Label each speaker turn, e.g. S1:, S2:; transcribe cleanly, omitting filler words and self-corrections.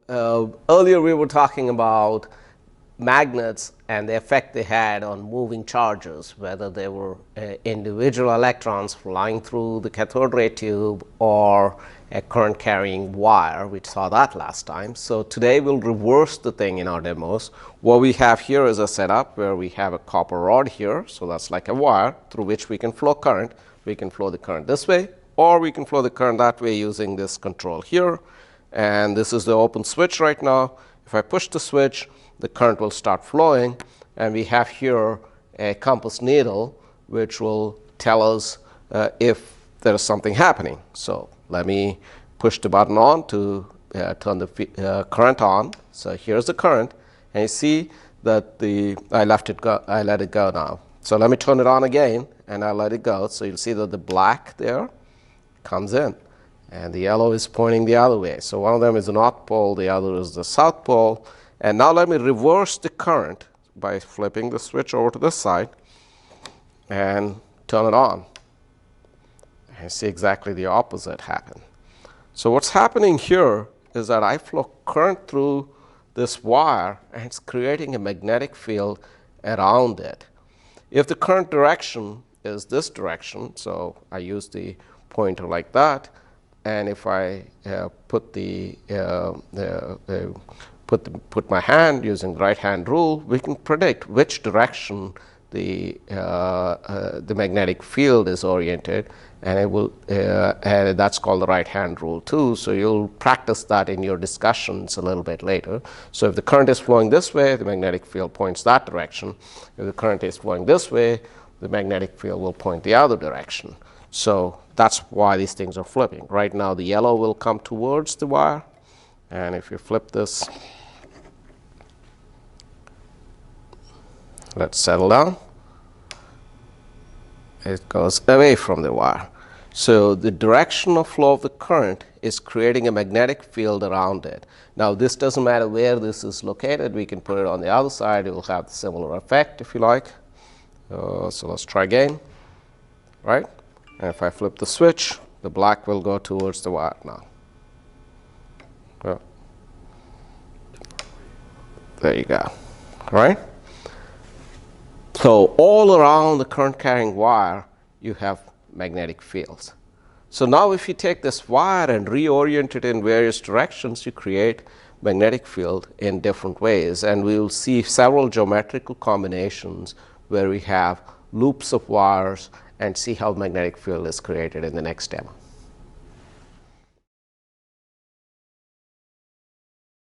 S1: earlier we were talking about magnets and the effect they had on moving charges, whether they were individual electrons flying through the cathode ray tube or a current carrying wire. We saw that last time. So today we'll reverse the thing in our demos. What we have here is a setup where we have a copper rod here. So that's like a wire through which we can flow current. We can flow the current this way, or we can flow the current that way using this control here. And this is the open switch right now. If I push the switch, the current will start flowing, and we have here a compass needle which will tell us if there is something happening. So let me push the button on to turn the current on. So here's the current, and you see that I let it go now. So let me turn it on again, and I let it go. So you'll see that the black there comes in, and the yellow is pointing the other way. So one of them is the north pole, the other is the south pole. And now let me reverse the current by flipping the switch over to this side and turn it on. And see exactly the opposite happen. So what's happening here is that I flow current through this wire, and it's creating a magnetic field around it. If the current direction is this direction, so I use the pointer like that, and if I put my hand using the right hand rule, we can predict which direction the magnetic field is oriented, and it will and that's called the right hand rule too. So you'll practice that in your discussions a little bit later. So if the current is flowing this way, the magnetic field points that direction. If the current is flowing this way, the magnetic field will point the other direction. So that's why these things are flipping. Right now the yellow will come towards the wire, and if you flip this, let's settle down, it goes away from the wire. So the direction of flow of the current is creating a magnetic field around it. Now this doesn't matter where this is located. We can put it on the other side. It will have the similar effect if you like. So let's try again, right? And if I flip the switch, the black will go towards the wire now. There you go, right? So all around the current carrying wire, you have magnetic fields. So now if you take this wire and reorient it in various directions, you create magnetic field in different ways. And we will see several geometrical combinations where we have loops of wires and see how magnetic field is created in the next demo.